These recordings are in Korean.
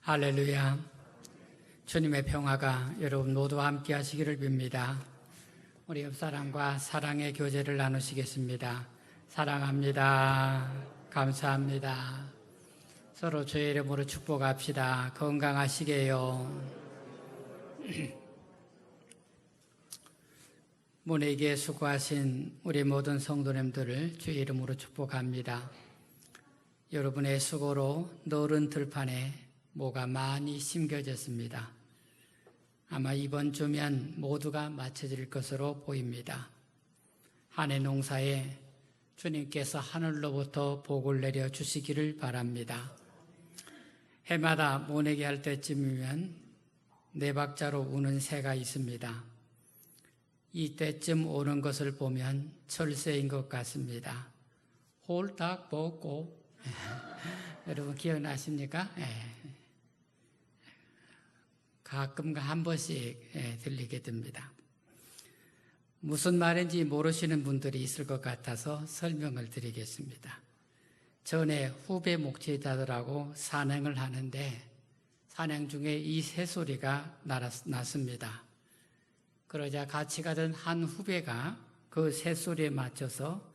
할렐루야. 주님의 평화가 여러분 모두와 함께 하시기를 빕니다. 우리 옆사람과 사랑의 교제를 나누시겠습니다. 사랑합니다. 감사합니다. 서로 주의 이름으로 축복합시다. 건강하시게요. 모내기에 수고하신 우리 모든 성도님들을 주의 이름으로 축복합니다. 여러분의 수고로 너른 들판에 모가 많이 심겨졌습니다. 아마 이번 주면 모두가 마쳐질 것으로 보입니다. 한 해 농사에 주님께서 하늘로부터 복을 내려 주시기를 바랍니다. 해마다 모내기 할 때쯤이면 네 박자로 우는 새가 있습니다. 이때쯤 오는 것을 보면 철새인 것 같습니다. 홀딱 벗고 여러분 기억나십니까? 가끔 한 번씩 들리게 됩니다. 무슨 말인지 모르시는 분들이 있을 것 같아서 설명을 드리겠습니다. 전에 후배 목회자들하고 산행을 하는데 산행 중에 이 새소리가 났습니다. 그러자 같이 가던 한 후배가 그 새소리에 맞춰서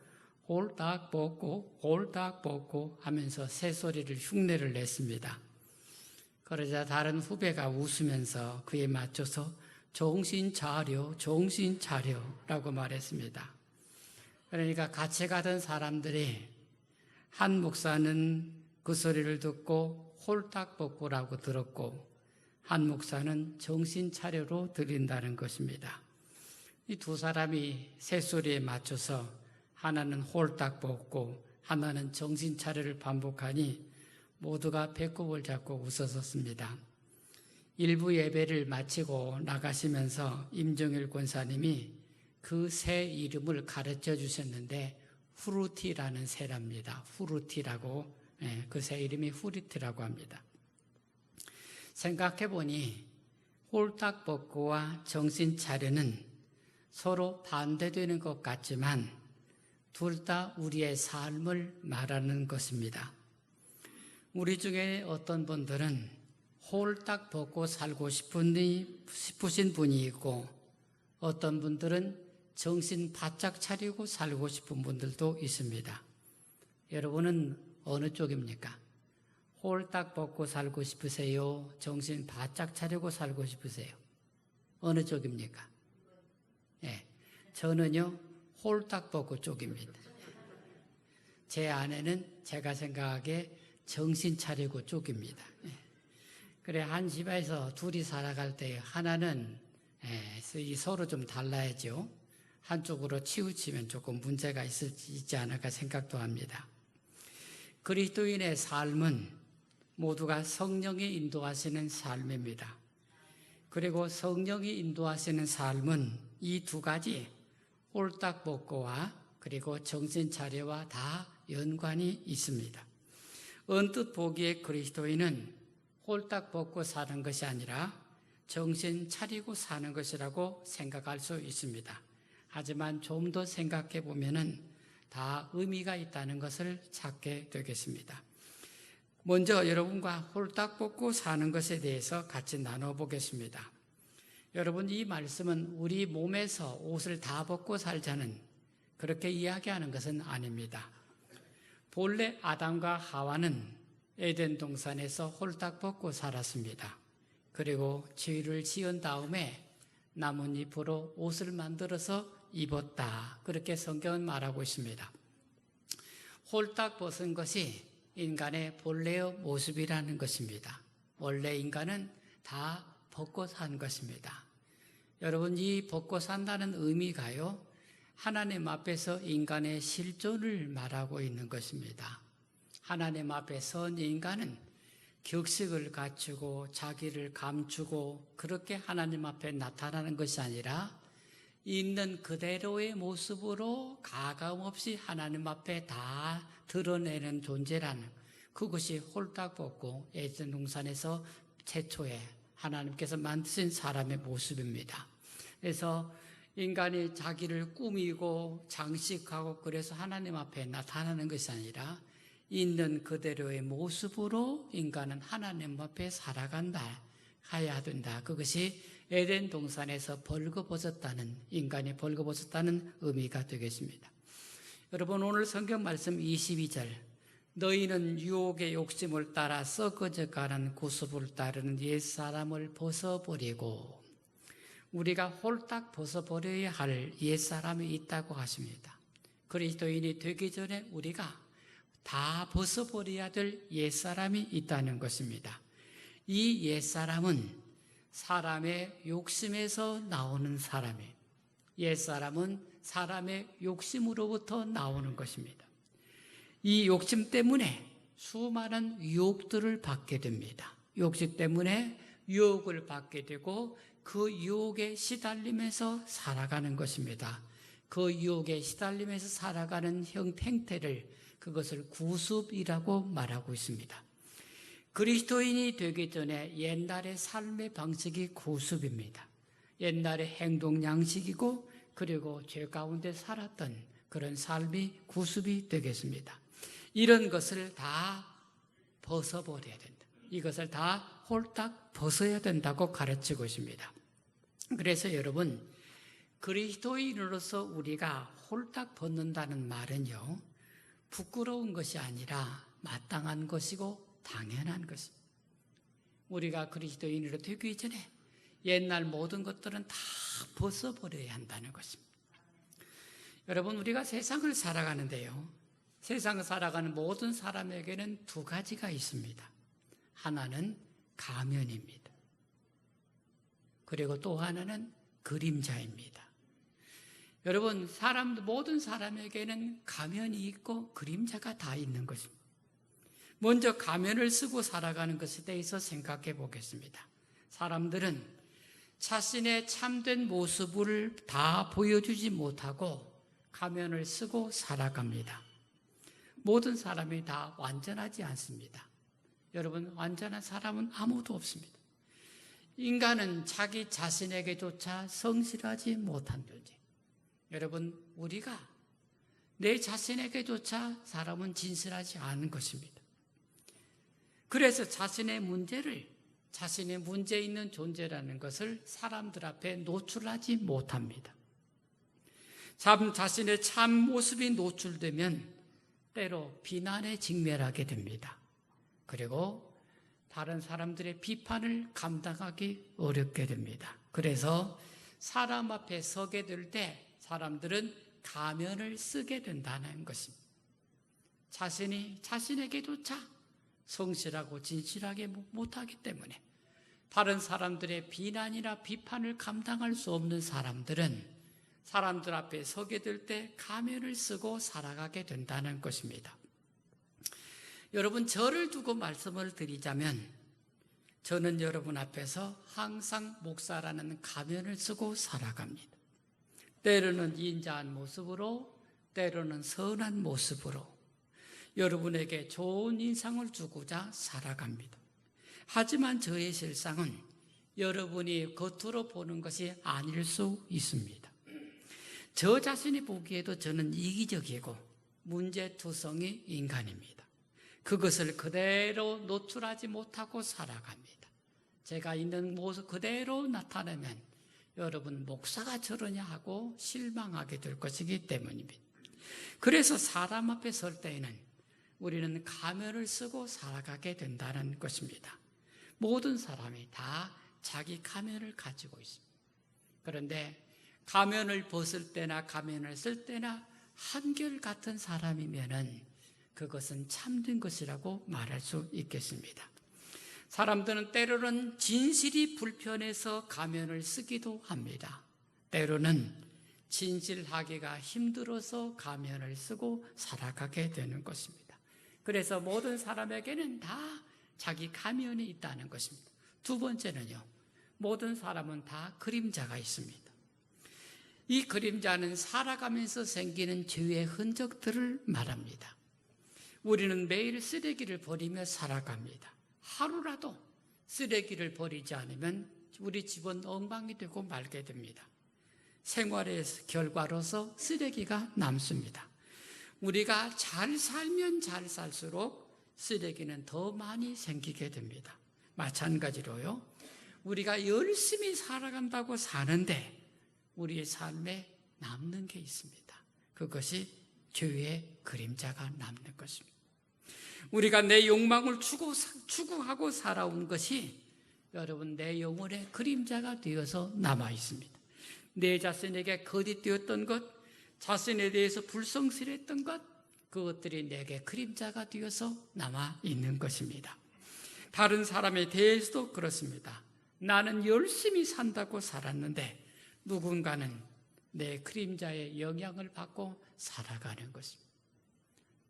홀딱 벗고 하면서 새소리를 흉내를 냈습니다. 그러자 다른 후배가 웃으면서 그에 맞춰서 정신 차려 라고 말했습니다. 그러니까 같이 가던 사람들이 한 목사는 그 소리를 듣고 홀딱 벗고라고 들었고 한 목사는 정신 차려로 들린다는 것입니다. 이 두 사람이 새소리에 맞춰서 하나는 홀딱 벗고 하나는 정신 차려를 반복하니 모두가 배꼽을 잡고 웃었습니다. 일부 예배를 마치고 나가시면서 임종일 권사님이 그 새 이름을 가르쳐 주셨는데 후르티라는 새랍니다. 후르티라고, 그 새 이름이 후르티라고 합니다. 생각해 보니 홀딱 벗고와 정신 차려는 서로 반대되는 것 같지만 둘 다 우리의 삶을 말하는 것입니다. 우리 중에 어떤 분들은 홀딱 벗고 살고 싶으신 분이 있고 어떤 분들은 정신 바짝 차리고 살고 싶은 분들도 있습니다. 여러분은 어느 쪽입니까? 홀딱 벗고 살고 싶으세요? 정신 바짝 차리고 살고 싶으세요? 어느 쪽입니까? 저는요 홀딱 벗고 쪽입니다. 제 아내는 제가 생각하기에 정신 차리고 쪽입니다. 그래 한 집에서 둘이 살아갈 때 하나는 서로 좀 달라야죠. 한쪽으로 치우치면 조금 문제가 있지 않을까 생각도 합니다. 그리스도인의 삶은 모두가 성령이 인도하시는 삶입니다. 그리고 성령이 인도하시는 삶은 이 두 가지 홀딱 벗고와 그리고 정신 차려와 다 연관이 있습니다. 언뜻 보기에 그리스도인은 홀딱 벗고 사는 것이 아니라 정신 차리고 사는 것이라고 생각할 수 있습니다. 하지만 좀 더 생각해 보면은 다 의미가 있다는 것을 찾게 되겠습니다. 먼저 여러분과 홀딱 벗고 사는 것에 대해서 같이 나눠보겠습니다. 여러분 이 말씀은 우리 몸에서 옷을 다 벗고 살자는 그렇게 이야기하는 것은 아닙니다. 본래 아담과 하와는 에덴 동산에서 홀딱 벗고 살았습니다. 그리고 죄를 지은 다음에 나뭇잎으로 옷을 만들어서 입었다. 그렇게 성경은 말하고 있습니다. 홀딱 벗은 것이 인간의 본래의 모습이라는 것입니다. 원래 인간은 다 벗고 산 것입니다. 여러분 이 벗고 산다는 의미가요. 하나님 앞에서 인간의 실존을 말하고 있는 것입니다. 하나님 앞에 선 인간은 격식을 갖추고 자기를 감추고 그렇게 하나님 앞에 나타나는 것이 아니라 있는 그대로의 모습으로 가감없이 하나님 앞에 다 드러내는 존재라는 그것이 홀딱 벗고 에덴 동산에서 최초에 하나님께서 만드신 사람의 모습입니다. 그래서 인간이 자기를 꾸미고 장식하고 그래서 하나님 앞에 나타나는 것이 아니라 있는 그대로의 모습으로 인간은 하나님 앞에 살아간다, 가야 된다. 그것이 에덴 동산에서 벌거벗었다는, 인간이 벌거벗었다는 의미가 되겠습니다. 여러분, 오늘 성경 말씀 22절, 너희는 유혹의 욕심을 따라 썩어져가는 구습을 따르는 옛사람을 벗어버리고, 우리가 홀딱 벗어버려야 할 옛사람이 있다고 하십니다. 그리스도인이 되기 전에 우리가 다 벗어버려야 될 옛사람이 있다는 것입니다. 이 옛사람은 사람의 욕심에서 나오는 사람이에요. 옛사람은 사람의 욕심으로부터 나오는 것입니다. 이 욕심 때문에 수많은 유혹들을 받게 됩니다. 욕심 때문에 유혹을 받게 되고 그 유혹에 시달리면서 살아가는 것입니다. 그 유혹에 시달리면서 살아가는 형태를, 그것을 구습이라고 말하고 있습니다. 그리스도인이 되기 전에 옛날의 삶의 방식이 구습입니다. 옛날의 행동 양식이고, 그리고 죄 가운데 살았던 그런 삶이 구습이 되겠습니다. 이런 것을 다 벗어버려야 된다. 이것을 다 홀딱 벗어야 된다고 가르치고 있습니다. 그래서 여러분, 그리스도인으로서 우리가 홀딱 벗는다는 말은요, 부끄러운 것이 아니라 마땅한 것이고 당연한 것입니다. 우리가 그리스도인으로 되기 전에 옛날 모든 것들은 다 벗어버려야 한다는 것입니다. 여러분, 우리가 세상을 살아가는데요, 세상을 살아가는 모든 사람에게는 두 가지가 있습니다. 하나는 가면입니다. 그리고 또 하나는 그림자입니다. 여러분, 모든 사람에게는 가면이 있고 그림자가 다 있는 것입니다. 먼저 가면을 쓰고 살아가는 것에 대해서 생각해 보겠습니다. 사람들은 자신의 참된 모습을 다 보여주지 못하고 가면을 쓰고 살아갑니다. 모든 사람이 다 완전하지 않습니다. 여러분, 완전한 사람은 아무도 없습니다. 인간은 자기 자신에게조차 성실하지 못한 존재. 여러분, 우리가 내 자신에게조차 사람은 진실하지 않은 것입니다. 그래서 자신의 문제 있는 존재라는 것을 사람들 앞에 노출하지 못합니다. 자신의 참 모습이 노출되면 때로 비난에 직면하게 됩니다. 그리고 다른 사람들의 비판을 감당하기 어렵게 됩니다. 그래서 사람 앞에 서게 될 때 사람들은 가면을 쓰게 된다는 것입니다. 자신에게조차 성실하고 진실하게 못하기 때문에 다른 사람들의 비난이나 비판을 감당할 수 없는 사람들은 사람들 앞에 서게 될 때 가면을 쓰고 살아가게 된다는 것입니다. 여러분, 저를 두고 말씀을 드리자면 저는 여러분 앞에서 항상 목사라는 가면을 쓰고 살아갑니다. 때로는 인자한 모습으로, 때로는 선한 모습으로 여러분에게 좋은 인상을 주고자 살아갑니다. 하지만 저의 실상은 여러분이 겉으로 보는 것이 아닐 수 있습니다. 저 자신이 보기에도 저는 이기적이고 문제투성이 인간입니다. 그것을 그대로 노출하지 못하고 살아갑니다. 제가 있는 모습 그대로 나타내면 여러분, 목사가 저러냐 하고 실망하게 될 것이기 때문입니다. 그래서 사람 앞에 설 때에는 우리는 가면을 쓰고 살아가게 된다는 것입니다. 모든 사람이 다 자기 가면을 가지고 있습니다. 그런데 가면을 벗을 때나 가면을 쓸 때나 한결같은 사람이면은 그것은 참된 것이라고 말할 수 있겠습니다. 사람들은 때로는 진실이 불편해서 가면을 쓰기도 합니다. 때로는 진실하기가 힘들어서 가면을 쓰고 살아가게 되는 것입니다. 그래서 모든 사람에게는 다 자기 가면이 있다는 것입니다. 두 번째는요, 모든 사람은 다 그림자가 있습니다. 이 그림자는 살아가면서 생기는 죄의 흔적들을 말합니다. 우리는 매일 쓰레기를 버리며 살아갑니다. 하루라도 쓰레기를 버리지 않으면 우리 집은 엉망이 되고 말게 됩니다. 생활의 결과로서 쓰레기가 남습니다. 우리가 잘 살면 잘 살수록 쓰레기는 더 많이 생기게 됩니다. 마찬가지로요, 우리가 열심히 살아간다고 사는데 우리의 삶에 남는 게 있습니다. 그것이 죄의 그림자가 남는 것입니다. 우리가 내 욕망을 추구하고 살아온 것이 여러분 내 영혼의 그림자가 되어서 남아 있습니다. 내 자신에게 거짓되었던 것, 자신에 대해서 불성실했던 것, 그것들이 내게 그림자가 되어서 남아 있는 것입니다. 다른 사람에 대해서도 그렇습니다. 나는 열심히 산다고 살았는데 누군가는 내 그림자의 영향을 받고 살아가는 것입니다.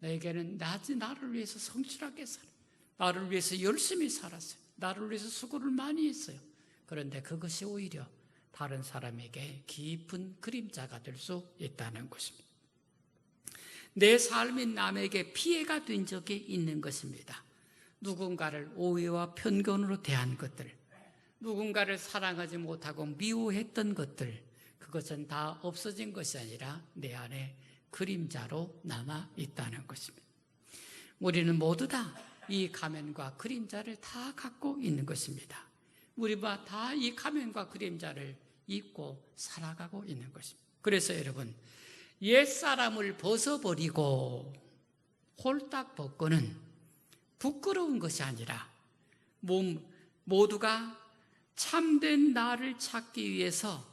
내게는 나를 위해서 성실하게 살아, 나를 위해서 열심히 살았어요. 나를 위해서 수고를 많이 했어요. 그런데 그것이 오히려 다른 사람에게 깊은 그림자가 될 수 있다는 것입니다. 내 삶이 남에게 피해가 된 적이 있는 것입니다. 누군가를 오해와 편견으로 대한 것들, 누군가를 사랑하지 못하고 미워했던 것들, 그것은 다 없어진 것이 아니라 내 안에 그림자로 남아 있다는 것입니다. 우리는 모두 다 이 가면과 그림자를 다 갖고 있는 것입니다. 우리가 다 이 가면과 그림자를 입고 살아가고 있는 것입니다. 그래서 여러분, 옛사람을 벗어버리고 홀딱 벗고는 부끄러운 것이 아니라 모두가 참된 나를 찾기 위해서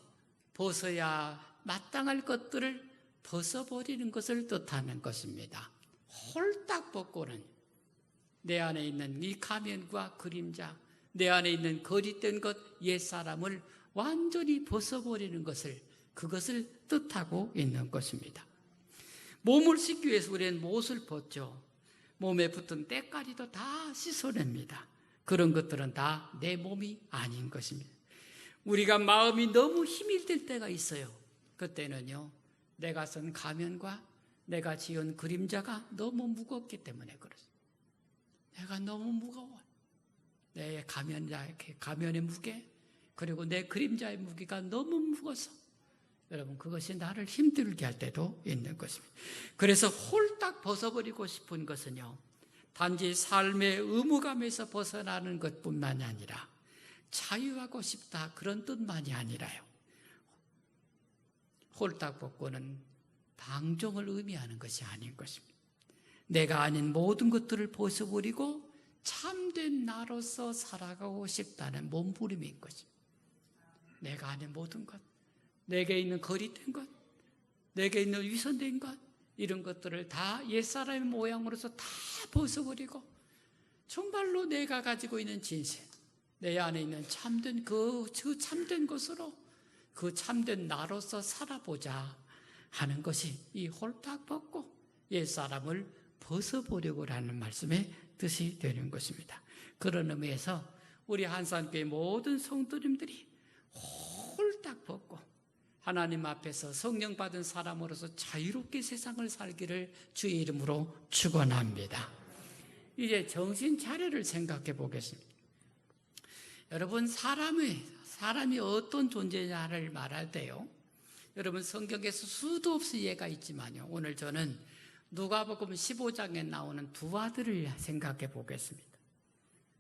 벗어야 마땅할 것들을 벗어버리는 것을 뜻하는 것입니다. 홀딱 벗고는 내 안에 있는 이 가면과 그림자, 내 안에 있는 거짓된 것, 옛사람을 완전히 벗어버리는 것을, 그것을 뜻하고 있는 것입니다. 몸을 씻기 위해서 우리는 못을 벗죠. 몸에 붙은 때까지도 다 씻어냅니다. 그런 것들은 다 내 몸이 아닌 것입니다. 우리가 마음이 너무 힘이 들 때가 있어요. 그때는요, 내가 쓴 가면과 내가 지은 그림자가 너무 무겁기 때문에 그렇습니다. 내가 너무 무거워. 내 가면의 무게, 그리고 내 그림자의 무게가 너무 무거워서 여러분, 그것이 나를 힘들게 할 때도 있는 것입니다. 그래서 홀딱 벗어버리고 싶은 것은요, 단지 삶의 의무감에서 벗어나는 것뿐만이 아니라 자유하고 싶다, 그런 뜻만이 아니라요, 홀딱 벗고는 방종을 의미하는 것이 아닌 것입니다. 내가 아닌 모든 것들을 벗어버리고 참된 나로서 살아가고 싶다는 몸부림인 것입니다. 내가 아닌 모든 것, 내게 있는 거짓된 것, 내게 있는 위선된 것, 이런 것들을 다 옛사람의 모양으로서 다 벗어버리고 정말로 내가 가지고 있는 진실, 내 안에 있는 참된 그 참된 것으로 그 참된 나로서 살아보자 하는 것이 이 홀딱 벗고 옛사람을 벗어보려고 하는 말씀의 뜻이 되는 것입니다. 그런 의미에서 우리 한산교회 모든 성도님들이 홀딱 벗고 하나님 앞에서 성령 받은 사람으로서 자유롭게 세상을 살기를 주의 이름으로 축원합니다. 이제 정신 차려를 생각해 보겠습니다. 여러분, 사람이 어떤 존재냐를 말할 때요, 여러분 성경에서 수도 없이 예가 있지만요, 오늘 저는 누가복음 15장에 나오는 두 아들을 생각해 보겠습니다.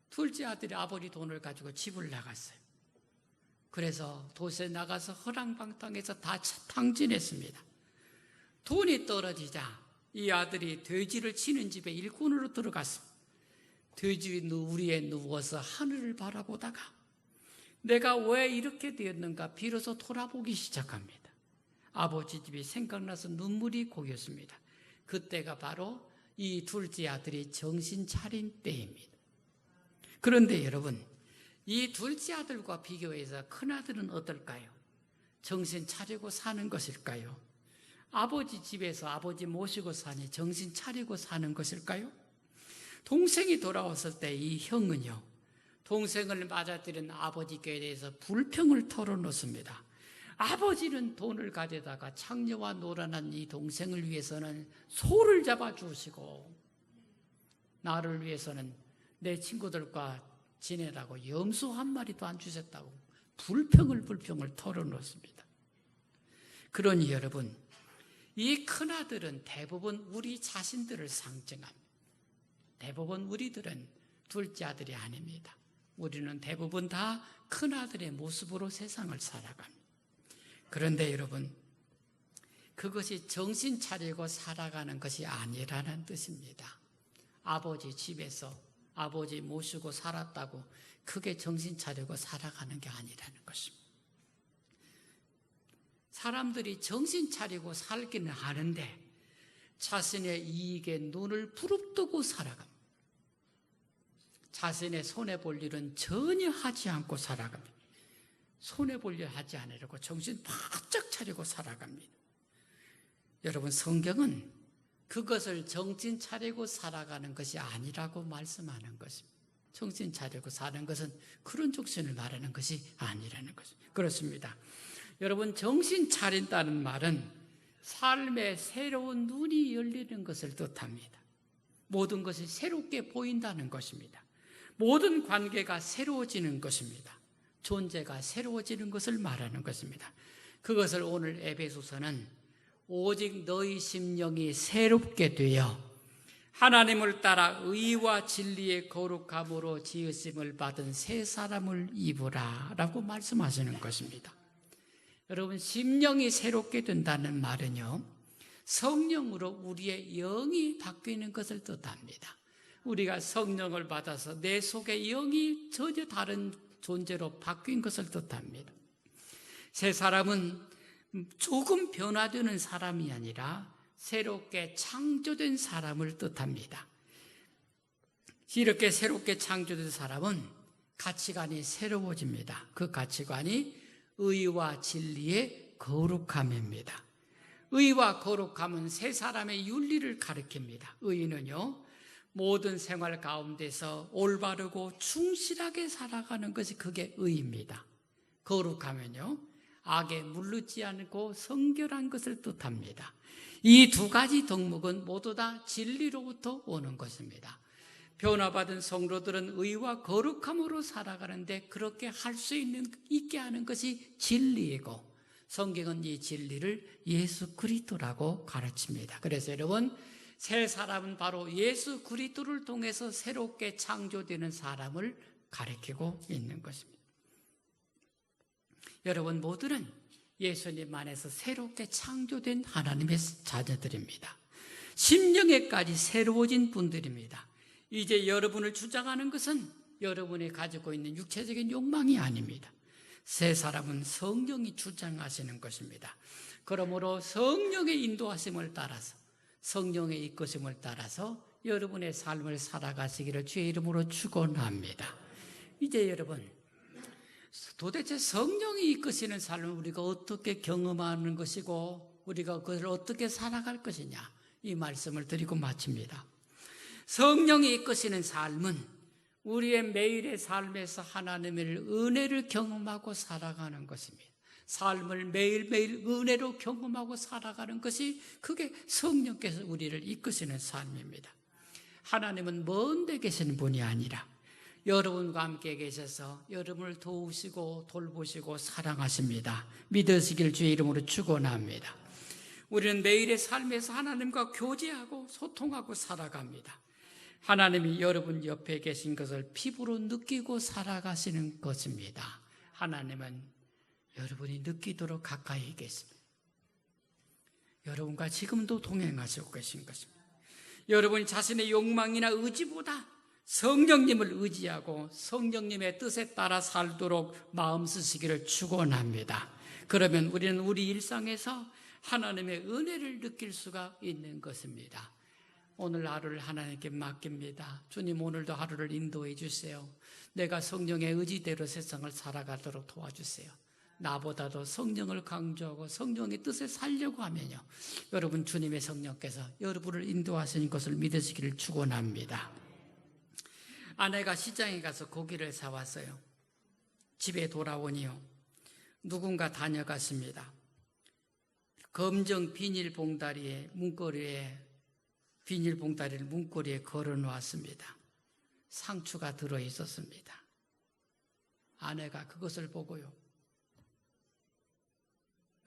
둘째 아들이 아버지 돈을 가지고 집을 나갔어요. 그래서 도시에 나가서 허랑방탕해서 다 탕진했습니다. 돈이 떨어지자 이 아들이 돼지를 치는 집에 일꾼으로 들어갔습니다. 돼지 우리에 누워서 하늘을 바라보다가 내가 왜 이렇게 되었는가 비로소 돌아보기 시작합니다. 아버지 집이 생각나서 눈물이 고였습니다. 그때가 바로 이 둘째 아들이 정신 차린 때입니다. 그런데 여러분, 이 둘째 아들과 비교해서 큰아들은 어떨까요? 정신 차리고 사는 것일까요? 아버지 집에서 아버지 모시고 사니 정신 차리고 사는 것일까요? 동생이 돌아왔을 때 이 형은요, 동생을 맞아들인 아버지께 대해서 불평을 털어놓습니다. 아버지는 돈을 가져다가 창녀와 놀아난 이 동생을 위해서는 소를 잡아주시고 나를 위해서는 내 친구들과 지내라고 염소 한 마리도 안 주셨다고 불평을 털어놓습니다. 그러니 여러분, 이 큰아들은 대부분 우리 자신들을 상징합니다. 대부분 우리들은 둘째 아들이 아닙니다. 우리는 대부분 다 큰아들의 모습으로 세상을 살아갑니다. 그런데 여러분, 그것이 정신 차리고 살아가는 것이 아니라는 뜻입니다. 아버지 집에서 아버지 모시고 살았다고 그게 정신 차리고 살아가는 게 아니라는 것입니다. 사람들이 정신 차리고 살기는 하는데 자신의 이익에 눈을 부릅뜨고 살아갑니다. 자신의 손해볼 일은 전혀 하지 않고 살아갑니다. 손해볼 일 하지 않으려고 정신 바짝 차리고 살아갑니다. 여러분, 성경은 그것을 정신 차리고 살아가는 것이 아니라고 말씀하는 것입니다. 정신 차리고 사는 것은 그런 정신을 말하는 것이 아니라는 것입니다. 그렇습니다. 여러분, 정신 차린다는 말은 삶의 새로운 눈이 열리는 것을 뜻합니다. 모든 것이 새롭게 보인다는 것입니다. 모든 관계가 새로워지는 것입니다. 존재가 새로워지는 것을 말하는 것입니다. 그것을 오늘 에베소서는 오직 너희 심령이 새롭게 되어 하나님을 따라 의와 진리의 거룩함으로 지으심을 받은 새 사람을 입으라 라고 말씀하시는 것입니다. 여러분, 심령이 새롭게 된다는 말은요, 성령으로 우리의 영이 바뀌는 것을 뜻합니다. 우리가 성령을 받아서 내 속의 영이 전혀 다른 존재로 바뀐 것을 뜻합니다. 새 사람은 조금 변화되는 사람이 아니라 새롭게 창조된 사람을 뜻합니다. 이렇게 새롭게 창조된 사람은 가치관이 새로워집니다. 그 가치관이 의와 진리의 거룩함입니다. 의와 거룩함은 새 사람의 윤리를 가리킵니다. 의는요, 모든 생활 가운데서 올바르고 충실하게 살아가는 것이 그게 의입니다. 거룩하면요, 악에 물르지 않고 성결한 것을 뜻합니다. 이 두 가지 덕목은 모두 다 진리로부터 오는 것입니다. 변화받은 성도들은 의와 거룩함으로 살아가는데 그렇게 할 수 있게 하는 것이 진리이고, 성경은 이 진리를 예수 그리스도라고 가르칩니다. 그래서 여러분, 새 사람은 바로 예수 그리스도를 통해서 새롭게 창조되는 사람을 가리키고 있는 것입니다. 여러분 모두는 예수님 안에서 새롭게 창조된 하나님의 자녀들입니다. 심령에까지 새로워진 분들입니다. 이제 여러분을 주장하는 것은 여러분이 가지고 있는 육체적인 욕망이 아닙니다. 새 사람은 성령이 주장하시는 것입니다. 그러므로 성령의 인도하심을 따라서, 성령의 이끄심을 따라서 여러분의 삶을 살아가시기를 주의 이름으로 축원합니다. 이제 여러분, 도대체 성령이 이끄시는 삶을 우리가 어떻게 경험하는 것이고 우리가 그것을 어떻게 살아갈 것이냐, 이 말씀을 드리고 마칩니다. 성령이 이끄시는 삶은 우리의 매일의 삶에서 하나님의 은혜를 경험하고 살아가는 것입니다. 삶을 매일매일 은혜로 경험하고 살아가는 것이 그게 성령께서 우리를 이끄시는 삶입니다. 하나님은 먼 데 계시는 분이 아니라 여러분과 함께 계셔서 여러분을 도우시고 돌보시고 사랑하십니다. 믿으시길 주의 이름으로 축원합니다. 우리는 매일의 삶에서 하나님과 교제하고 소통하고 살아갑니다. 하나님이 여러분 옆에 계신 것을 피부로 느끼고 살아가시는 것입니다. 하나님은 여러분이 느끼도록 가까이 계십니다. 여러분과 지금도 동행하시고 계신 것입니다. 여러분이 자신의 욕망이나 의지보다 성령님을 의지하고 성령님의 뜻에 따라 살도록 마음 쓰시기를 축원합니다. 그러면 우리는 우리 일상에서 하나님의 은혜를 느낄 수가 있는 것입니다. 오늘 하루를 하나님께 맡깁니다. 주님, 오늘도 하루를 인도해 주세요. 내가 성령의 의지대로 세상을 살아가도록 도와주세요. 나보다도 성령을 강조하고 성령의 뜻에 살려고 하면요, 여러분 주님의 성령께서 여러분을 인도하시는 것을 믿으시기를 축원합니다. 아내가 시장에 가서 고기를 사왔어요. 집에 돌아오니요, 누군가 다녀갔습니다. 검정 비닐봉다리에 비닐봉다리를 문고리에 걸어놓았습니다. 상추가 들어있었습니다. 아내가 그것을 보고요,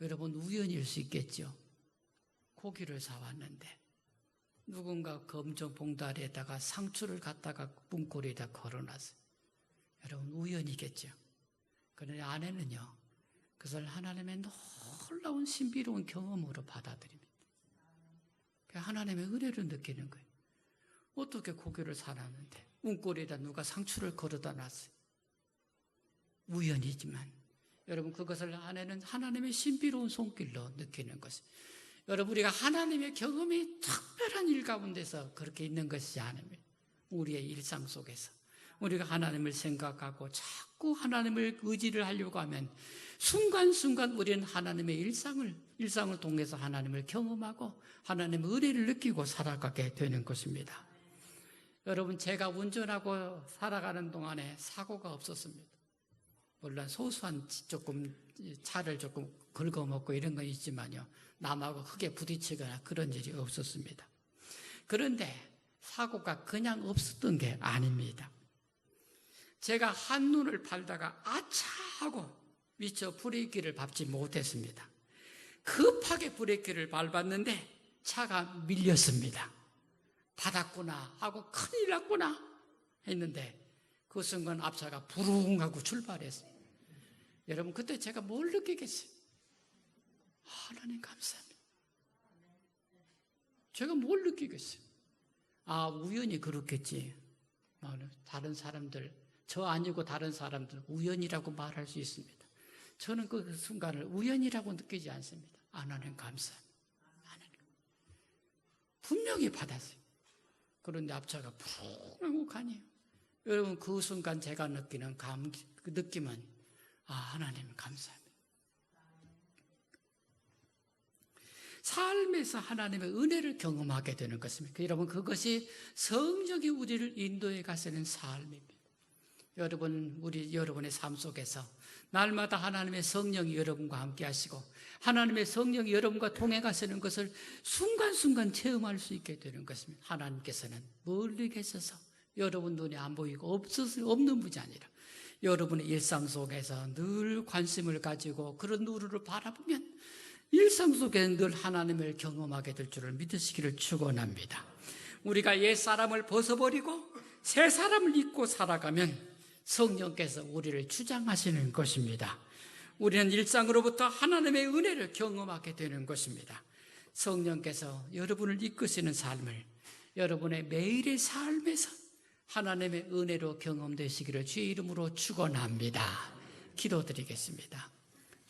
여러분 우연일 수 있겠죠. 고기를 사왔는데 누군가 검정 봉다리에다가 상추를 갖다가 문고리에다 걸어놨어요. 여러분, 우연이겠죠. 그런데 아내는요, 그것을 하나님의 놀라운 신비로운 경험으로 받아들입니다. 하나님의 은혜를 느끼는 거예요. 어떻게 고기를 사놨는데 문고리에다 누가 상추를 걸어다 놨어요. 우연이지만 여러분, 그것을 아내는 하나님의 신비로운 손길로 느끼는 것이에요. 여러분, 우리가 하나님의 경험이 특별한 일 가운데서 그렇게 있는 것이 아닙니다. 우리의 일상 속에서 우리가 하나님을 생각하고 자꾸 하나님을 의지를 하려고 하면 순간순간 우리는 하나님의 일상을 통해서 하나님을 경험하고 하나님의 은혜를 느끼고 살아가게 되는 것입니다. 여러분, 제가 운전하고 살아가는 동안에 사고가 없었습니다. 물론 소소한 조금 차를 조금 긁어먹고 이런 건 있지만요, 남하고 크게 부딪히거나 그런 일이 없었습니다. 그런데 사고가 그냥 없었던 게 아닙니다. 제가 한눈을 팔다가 아차 하고 미처 브레이크를 밟지 못했습니다. 급하게 브레이크를 밟았는데 차가 밀렸습니다. 받았구나 하고 큰일 났구나 했는데 그 순간 앞차가 부릉 하고 출발했어요. 여러분, 그때 제가 뭘 느끼겠어요? 하나님 감사합니다. 제가 뭘 느끼겠어요? 아, 우연히 그렇겠지. 다른 사람들, 저 아니고 다른 사람들 우연이라고 말할 수 있습니다. 저는 그 순간을 우연이라고 느끼지 않습니다. 하나님 감사합니다. 하나님. 분명히 받았어요. 그런데 앞차가 푸르 하고 가네요. 여러분, 그 순간 제가 느끼는 그 느낌은 하나님 감사합니다. 삶에서 하나님의 은혜를 경험하게 되는 것입니다. 여러분, 그것이 성령이 우리를 인도해 가시는 삶입니다. 여러분, 여러분의 삶 속에서 날마다 하나님의 성령이 여러분과 함께 하시고 하나님의 성령이 여러분과 동행하시는 것을 순간순간 체험할 수 있게 되는 것입니다. 하나님께서는 멀리 계셔서 여러분 눈에 안 보이고 없는 분이 아니라 여러분의 일상 속에서 늘 관심을 가지고 그런 누구를 바라보면 일상 속에 늘 하나님을 경험하게 될 줄을 믿으시기를 축원합니다. 우리가 옛사람을 벗어버리고 새 사람을 입고 살아가면 성령께서 우리를 주장하시는 것입니다. 우리는 일상으로부터 하나님의 은혜를 경험하게 되는 것입니다. 성령께서 여러분을 이끄시는 삶을 여러분의 매일의 삶에서 하나님의 은혜로 경험되시기를 주의 이름으로 축원합니다. 기도드리겠습니다.